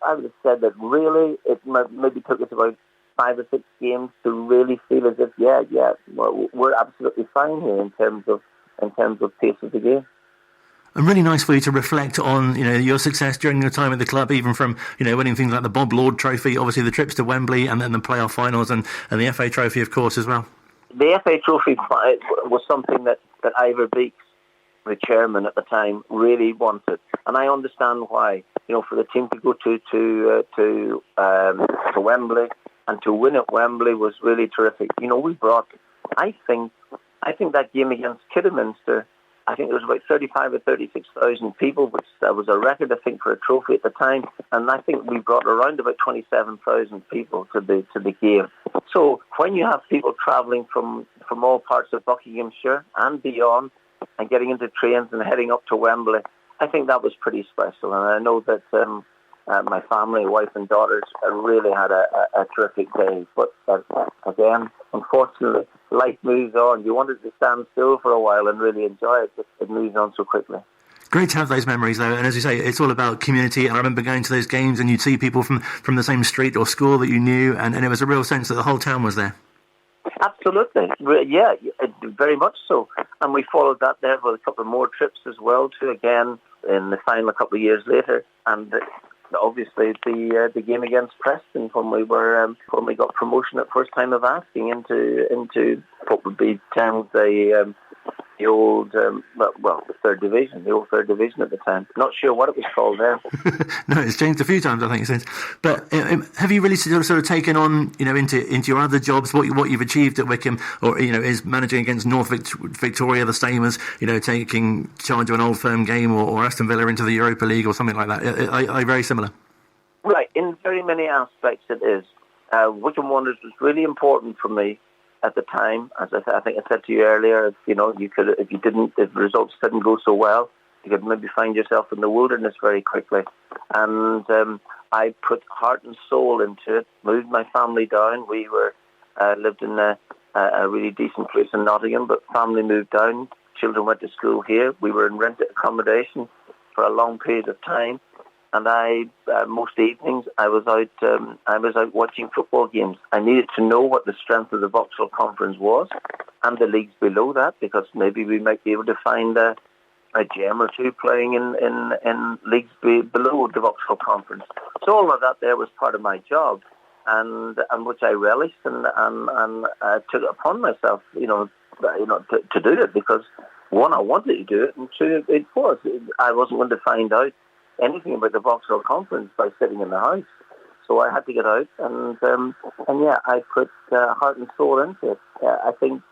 said that really it maybe took us about 5 or 6 games to really feel as if we're absolutely fine here in terms of pace of the game. And really nice for you to reflect on, you know, your success during your time at the club, even from, you know, winning things like the Bob Lord Trophy, obviously the trips to Wembley, and then the playoff finals, and the FA Trophy, of course, as well. The FA Trophy was something that Ivor Beeks, the chairman at the time, really wanted, and I understand why. You know, for the team to go to Wembley and to win at Wembley was really terrific. You know, we brought, I think that game against Kidderminster, I think it was about 35 or 36,000 people, which was a record, I think, for a trophy at the time. And I think we brought around about 27,000 people to the game. So when you have people travelling from all parts of Buckinghamshire and beyond, and getting into trains and heading up to Wembley, I think that was pretty special. And I know that my family, wife and daughters, really had a terrific day. But again, unfortunately, life moves on. You wanted to stand still for a while and really enjoy it, but it moves on so quickly. Great to have those memories, though, and as you say, it's all about community. I remember going to those games and you'd see people from the same street or school that you knew, and it was a real sense that the whole town was there. Absolutely, yeah, very much so. And we followed that there with a couple of more trips as well, too, again, in the final a couple of years later. And obviously the game against Preston when we got promotion at first time of asking into what would be termed the old the third division, the old third division at the time. Not sure what it was called then. No, it's changed a few times, I think, since. But have you really sort of taken on, you know, into your other jobs what you've achieved at Wycombe, or, you know, is managing against North Victoria the same as, you know, taking charge of an Old Firm game or Aston Villa into the Europa League or something like that? Are very similar? Right, in very many aspects it is. Wycombe Wanderers was really important for me at the time. As I think I said to you earlier, if the results didn't go so well, you could maybe find yourself in the wilderness very quickly. And I put heart and soul into it, moved my family down. We lived in a really decent place in Nottingham, but family moved down children went to school here. We were in rented accommodation for a long period of time, and most evenings I was out watching football games. I needed to know what the strength of the Vauxhall Conference was, and the leagues below that, because maybe we might be able to find a gem or two playing in leagues below the Vauxhall Conference. So all of that there was part of my job, and which I relished and took it upon myself, to do it, because one, I wanted to do it, and two, I wasn't going to find out anything about the Vauxhall Conference by sitting in the house. So I had to get out, and I put heart and soul into it. I think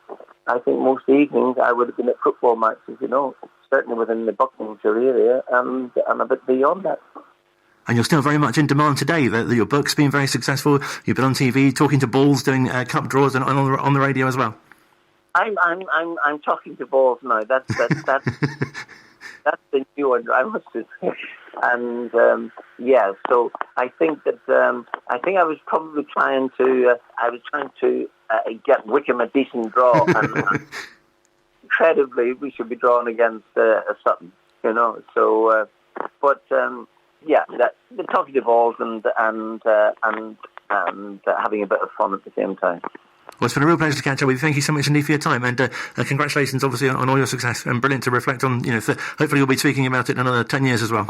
most evenings I would have been at football matches, certainly within the Buckinghamshire area, and a bit beyond that. And you're still very much in demand today. Your book's been very successful. You've been on TV, talking to balls, doing cup draws, and on the radio as well. I'm talking to balls now. That's that's the new one, I must say. And so I think that I was probably trying to get Wycombe a decent draw, and incredibly we should be drawing against Sutton, So, the talking to balls and having a bit of fun at the same time. Well, it's been a real pleasure to catch up with you. Thank you so much indeed for your time, and congratulations, obviously, on all your success, and brilliant to reflect on. Hopefully you'll be speaking about it in another 10 years as well.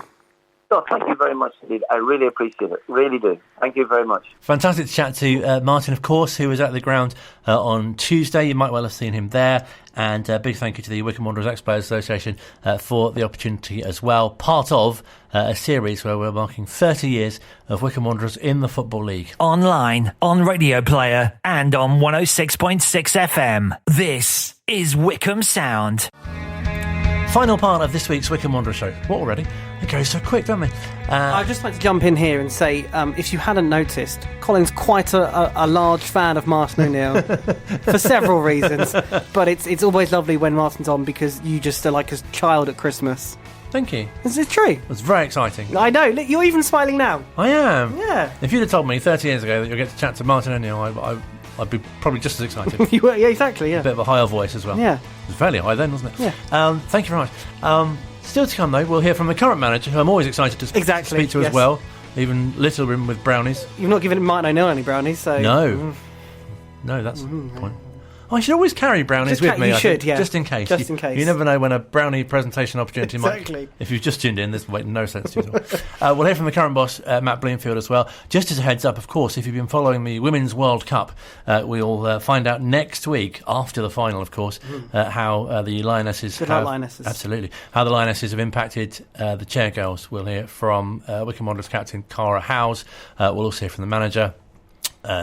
Oh, thank you very much indeed. I really appreciate it. Really do. Thank you very much. Fantastic to chat to Martin, of course, who was at the ground on Tuesday. You might well have seen him there. And a big thank you to the Wycombe Wanderers Ex-Players Association for the opportunity as well. Part of a series where we're marking 30 years of Wycombe Wanderers in the Football League. Online, on Radio Player, and on 106.6 FM. This is Wycombe Sound. Final part of this week's Wycombe Wanderers Show. What, already? It goes so quick, don't we? I'd just like to jump in here and say, if you hadn't noticed, Colin's quite a large fan of Martin O'Neill for several reasons. But it's always lovely when Martin's on, because you just are like a child at Christmas. Thank you. Is it true? It's very exciting. I know. You're even smiling now. I am. Yeah. If you'd have told me 30 years ago that you'll get to chat to Martin O'Neill, I'd be probably just as excited. You were, yeah, exactly, yeah. A bit of a higher voice as well. Yeah. It was fairly high then, wasn't it? Yeah. Thank you very much. Still to come, though, we'll hear from the current manager, who I'm always excited to speak to as well, even little room with brownies. You've not given Martin O'Neill any brownies, so... No. No, that's the point. I should always carry brownies with me. You should, yeah. Just in case. Just in case. You never know when a brownie presentation opportunity exactly. might... If you've just tuned in, this makes no sense to you at all. We'll hear from the current boss, Matt Bloomfield, as well. Just as a heads up, of course, if you've been following the Women's World Cup, we'll find out next week, after the final, of course, how the Lionesses Lionesses. Absolutely. How the Lionesses have impacted the chair girls. We'll hear from Wycombe Wanderers captain Cara Howes. We'll also hear from the manager,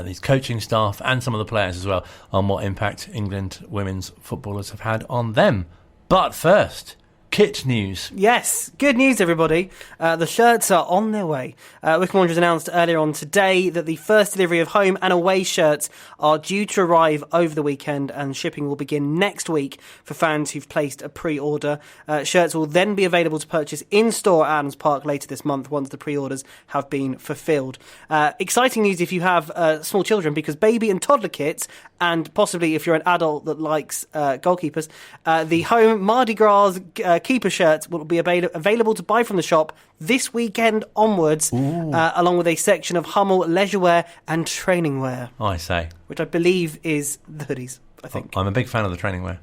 these coaching staff, and some of the players as well, on what impact England women's footballers have had on them. But first, kit news. Yes, good news, everybody. The shirts are on their way. Wycombe Wanderers announced earlier on today that the first delivery of home and away shirts are due to arrive over the weekend, and shipping will begin next week for fans who've placed a pre-order. Shirts will then be available to purchase in-store at Adams Park later this month once the pre-orders have been fulfilled. Exciting news if you have small children, because baby and toddler kits, and possibly if you're an adult that likes goalkeepers, the home Mardi Gras keeper shirts will be available to buy from the shop this weekend onwards, along with a section of Hummel leisure wear and training wear. I say. Which I believe is the hoodies, I think. I'm a big fan of the training wear.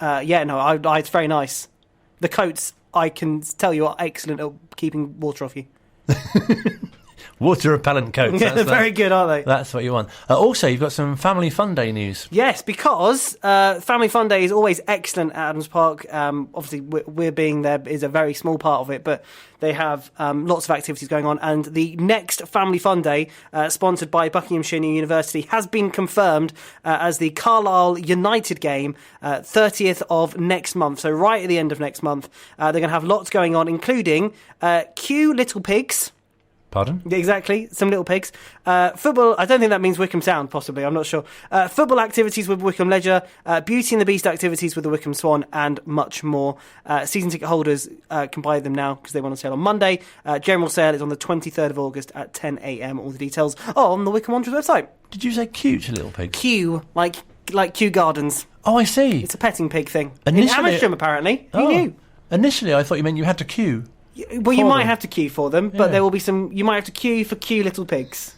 It's very nice. The coats, I can tell you, are excellent at keeping water off you. Water repellent coats. Yeah, they're very good, aren't they? That's what you want. Also, you've got some Family Fun Day news. Yes, because Family Fun Day is always excellent at Adams Park. Obviously, we're being there is a very small part of it, but they have lots of activities going on. And the next Family Fun Day, sponsored by Buckinghamshire University, has been confirmed as the Carlisle United game, 30th of next month. So right at the end of next month, they're going to have lots going on, including Q Little Pigs. Pardon? Exactly, some little pigs. Football, I don't think that means Wycombe Sound, possibly, I'm not sure. Football activities with Wycombe Leisure, Beauty and the Beast activities with the Wycombe Swan, and much more. Season ticket holders can buy them now because they went on sale on Monday. General sale is on the 23rd of August at 10 a.m. All the details on the Wycombe Wanderers website. Did you say cute little pigs? Kew, like Kew Gardens. Oh, I see. It's a petting pig thing. Initially- In Amersham, apparently. Who knew? Initially, I thought you meant you had to queue. Well, you for might them. have to queue for them, but there will be some. You might have to queue for cute little pigs.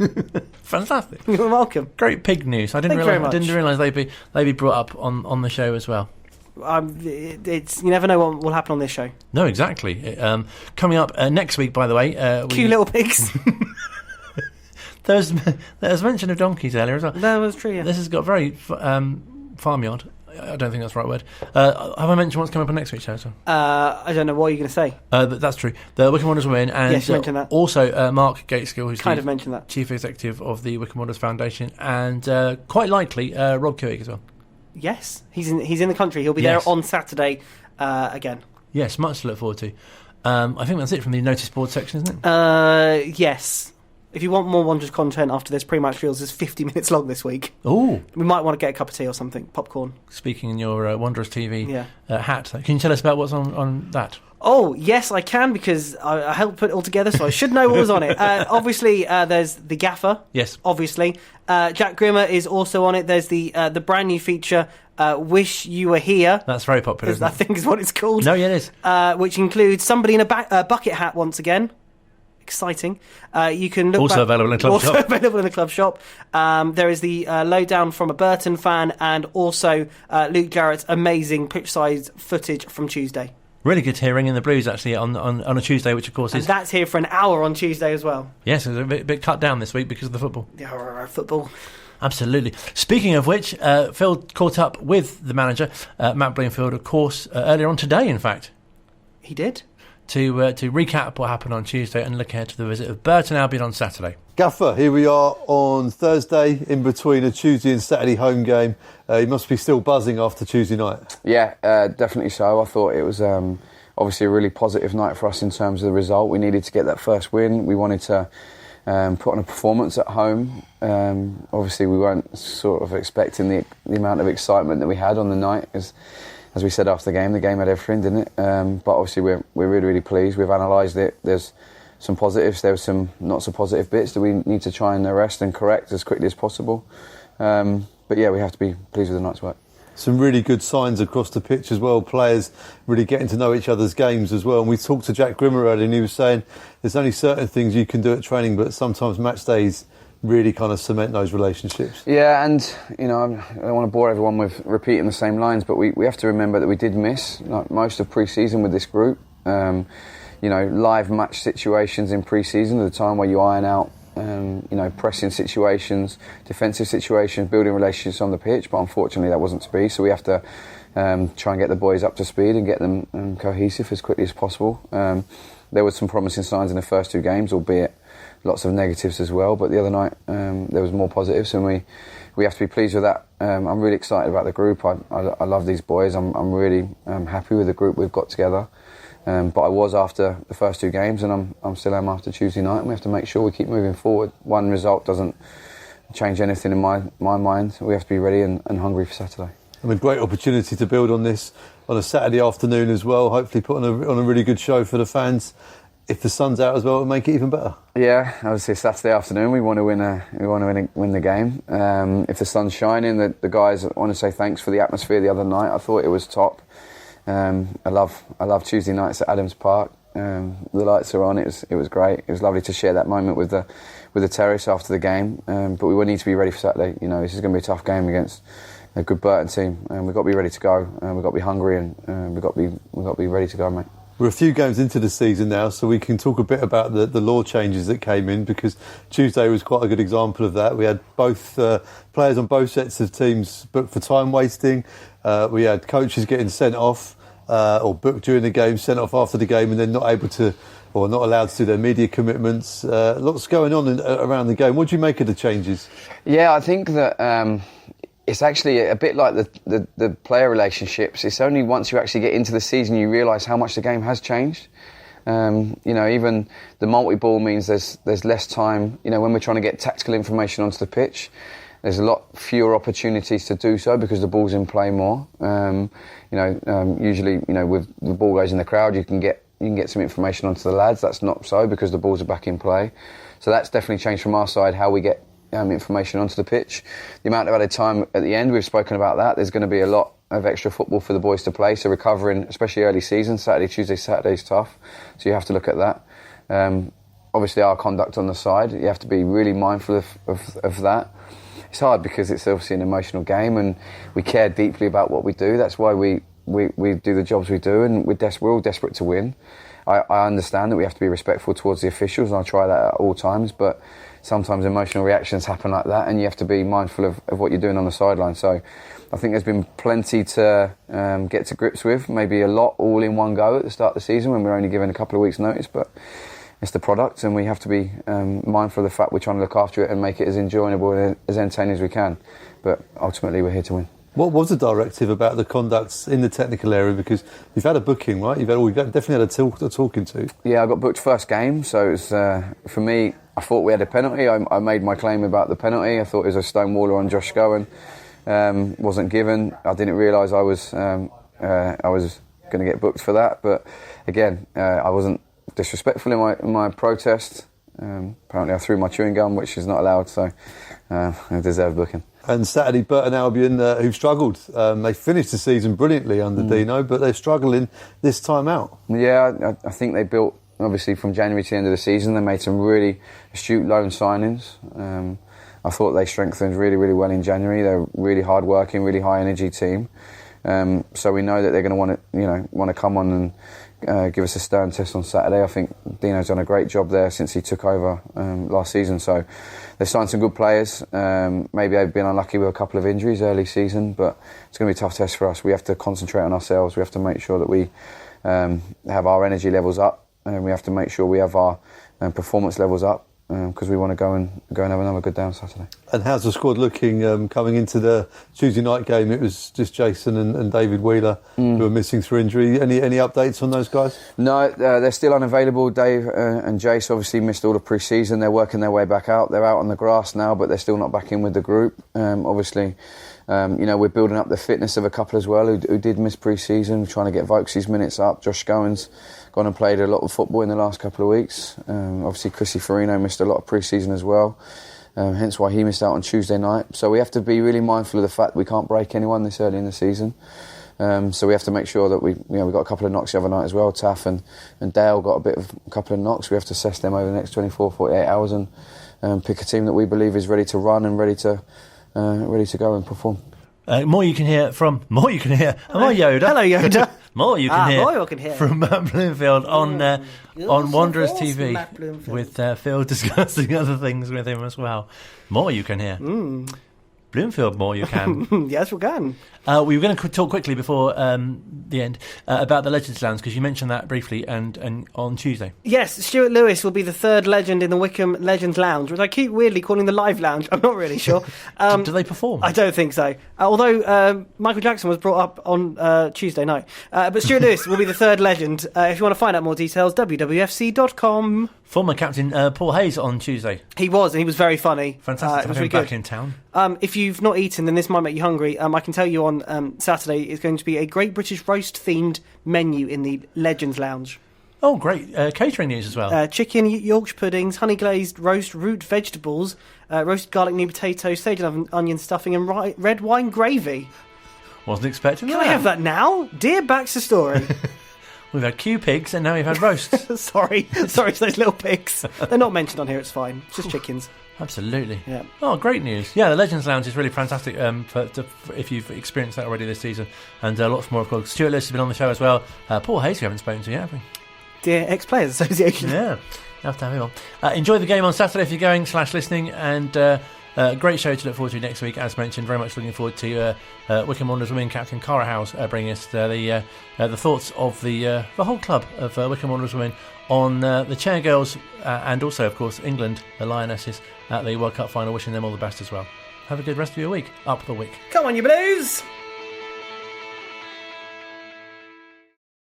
Fantastic. You're welcome. Great pig news. I didn't Thank you very realise. I didn't much. realise they'd be brought up on the show as well. It's you never know what will happen on this show. No, exactly. Coming up next week, by the way, Cute little pigs. there was mention of donkeys earlier as well. That was true. Yeah. This has got very farmyard. I don't think that's the right word. Have I mentioned what's coming up on next week's show? I don't know what you're going to say. That's true. The Wycombe Wanderers win, and Yes, you mentioned that. Also Mark Gateskill, who's Kind the of mentioned that. chief executive of the Wycombe Wanderers Foundation, and quite likely Rob Kewick as well. Yes, he's in the country. He'll be Yes. there on Saturday again. Yes, much to look forward to. I think that's it from the notice board section, isn't it? Yes. If you want more Wanderers content after this, Pre-Match Reels is 50 minutes long this week. Oh, We might want to get a cup of tea or something, popcorn. speaking in your Wanderers TV Yeah. hat, can you tell us about what's on that? Oh, yes, I can, because I helped put it all together, so I should know what was on it. Obviously, there's the gaffer. Yes. Obviously. Jack Grimmer is also on it. There's the brand new feature, Wish You Were Here. That's very popular, isn't I it? think is what it's called. No, yeah, it is. Which includes somebody in a bucket hat once again. Exciting. You can look Also back- available in the club shop. Also available in the club shop. There is the lowdown from a Burton fan, and also Luke Jarrett's amazing pitch-side footage from Tuesday. Really good hearing in the Blues, actually, on a Tuesday, which, of course, And is... that's here for an hour on Tuesday as well. Yes, it's a bit cut down this week because of the football. Yeah, football. Absolutely. Speaking of which, Phil caught up with the manager, Matt Bloomfield, of course, earlier on today, in fact, He did. to recap what happened on Tuesday and look ahead to the visit of Burton Albion on Saturday. Gaffer, here we are on Thursday in between a Tuesday and Saturday home game. You must be still buzzing after Tuesday night. Yeah, definitely so. I thought it was obviously a really positive night for us in terms of the result. We needed to get that first win. We wanted to put on a performance at home. Obviously, we weren't sort of expecting the amount of excitement that we had on the night. As we said after the game had everything, didn't it? But obviously, we're really, really pleased. We've analysed it. There's some positives. There were some not so positive bits that we need to try and arrest and correct as quickly as possible. But yeah, we have to be pleased with the night's work. Some really good signs across the pitch as well. Players really getting to know each other's games as well. And we talked to Jack Grimmer earlier, and he was saying there's only certain things you can do at training, but sometimes match days really kind of cement those relationships. Yeah, and I don't want to bore everyone with repeating the same lines, but we have to remember that we did miss most of pre-season with this group. Live match situations in pre-season are the time where you iron out pressing situations, defensive situations, building relationships on the pitch, but unfortunately that wasn't to be, so we have to try and get the boys up to speed and get them cohesive as quickly as possible. There were some promising signs in the first two games, albeit lots of negatives as well, but the other night there was more positives, and we have to be pleased with that. I'm really excited about the group. I love these boys. I'm really happy with the group we've got together. But I was after the first two games, and I'm still am after Tuesday night, and we have to make sure we keep moving forward. One result doesn't change anything in my mind. We have to be ready and hungry for Saturday. And a great opportunity to build on this on a Saturday afternoon as well, hopefully put on a really good show for the fans. If the sun's out as well, it'll make it even better. Yeah, obviously Saturday afternoon we want to win the game. If the sun's shining, the guys, I want to say thanks for the atmosphere the other night. I thought it was top. I love Tuesday nights at Adams Park. The lights are on. It was great. It was lovely to share that moment with the terrace after the game. But we will need to be ready for Saturday. This is going to be a tough game against a good Burton team, and we've got to be ready to go. We've got to be hungry, and we've got to be ready to go, mate. We're a few games into the season now, so we can talk a bit about the law changes that came in, because Tuesday was quite a good example of that. We had both players on both sets of teams booked for time wasting. We had coaches getting sent off or booked during the game, sent off after the game, and then not able to or not allowed to do their media commitments. Lots going on around the game. What do you make of the changes? Yeah, I think that it's actually a bit like the player relationships. It's only once you actually get into the season you realise how much the game has changed. Even the multi-ball means there's less time. When we're trying to get tactical information onto the pitch, there's a lot fewer opportunities to do so because the ball's in play more. Usually, with the ball goes in the crowd, you can get some information onto the lads. That's not so because the balls are back in play. So that's definitely changed from our side how we get information onto the pitch. The amount of added time at the end, we've spoken about that. There's going to be a lot of extra football for the boys to play, so recovering, especially early season, Saturday, Tuesday, Saturday is tough, so you have to look at that. Obviously our conduct on the side, you have to be really mindful of that. It's hard because it's obviously an emotional game and we care deeply about what we do. That's why we do the jobs we do, and we're all desperate to win. I understand that we have to be respectful towards the officials, and I try that at all times, but sometimes emotional reactions happen like that and you have to be mindful of what you're doing on the sideline. So I think there's been plenty to get to grips with, maybe a lot all in one go at the start of the season when we're only given a couple of weeks' notice, but it's the product and we have to be mindful of the fact we're trying to look after it and make it as enjoyable and as entertaining as we can. But ultimately we're here to win. What was the directive about the conduct in the technical area? Because you've had a booking, right? We've definitely had a talking to. Yeah, I got booked first game, so it was, for me, I thought we had a penalty. I made my claim about the penalty. I thought it was a stonewaller on Josh Scowen. Wasn't given. I didn't realise I was going to get booked for that. But again, I wasn't disrespectful in my protest. Apparently I threw my chewing gum, which is not allowed, so I deserved booking. And Saturday, Burton Albion, who've struggled. They finished the season brilliantly under Dino, but they're struggling this time out. Yeah, I think they built, obviously from January to the end of the season, they made some really astute loan signings. I thought they strengthened really, really well in January. They're a really hard-working, really high-energy team. So we know that they're going to want to come on and give us a stern test on Saturday. I think Dino's done a great job there since he took over last season. So they've signed some good players. Maybe they've been unlucky with a couple of injuries early season, but it's going to be a tough test for us. We have to concentrate on ourselves. We have to make sure that we have our energy levels up, and we have to make sure we have our performance levels up, because we want to go and have another good day on Saturday. And how's the squad looking coming into the Tuesday night game? It was just Jason and David Wheeler who were missing through injury. Any updates on those guys? No, they're still unavailable. Dave and Jace obviously missed all the pre-season. They're working their way back out. They're out on the grass now, but they're still not back in with the group. Obviously, we're building up the fitness of a couple as well who did miss pre-season. We're trying to get Vokes's minutes up. Josh Scowen's gone and played a lot of football in the last couple of weeks. Obviously, Chrissy Farino missed a lot of pre-season as well, hence why he missed out on Tuesday night. So we have to be really mindful of the fact that we can't break anyone this early in the season. So we have to make sure that we got a couple of knocks the other night as well. Taff and Dale got a couple of knocks. We have to assess them over the next 24, 48 hours and pick a team that we believe is ready to run and ready to go and perform. More you can hear. Am I Yoda? Hello, Yoda. More you can hear from Matt Bloomfield on Wanderers TV with Phil discussing other things with him as well. More you can hear. Bloomfield, more you can. Yes, we can. We were going to talk quickly before the end about the Legends Lounge, because you mentioned that briefly and on Tuesday. Yes, Stuart Lewis will be the third legend in the Wycombe Legends Lounge, which I keep weirdly calling the Live Lounge. I'm not really sure. Do they perform? I don't think so. Although Michael Jackson was brought up on Tuesday night. But Stuart Lewis will be the third legend. If you want to find out more details, wwfc.com. Former captain Paul Hayes on Tuesday. He was, and he was very funny. Fantastic to have him back in town. If you've not eaten, then this might make you hungry. I can tell you on Saturday is going to be a Great British Roast-themed menu in the Legends Lounge. Oh, great. Catering news as well. Chicken, Yorkshire puddings, honey-glazed roast root vegetables, roasted garlic new potatoes, sage and onion stuffing, and red wine gravy. Wasn't expecting that. Can I have that now? Dear Baxter Story. We've had Q pigs and now we've had roasts. Sorry to those little pigs. They're not mentioned on here, it's fine. It's just chickens. Absolutely. Yeah. Oh, great news. Yeah, the Legends Lounge is really fantastic if you've experienced that already this season. And lots more, of course. Stuart Lewis has been on the show as well. Paul Hayes, we haven't spoken to yet, have we? Dear Ex-Players Association. Yeah, you have to have him on. Enjoy the game on Saturday if you're going /listening. And great show to look forward to next week. As mentioned, very much looking forward to Wycombe Wanderers women captain Cara Howes bringing us the thoughts of the whole club of Wycombe Wanderers women on the Chair Girls and also, of course, England, the Lionesses, at the World Cup final. Wishing them all the best as well. Have a good rest of your week. Up the week. Come on, you Blues!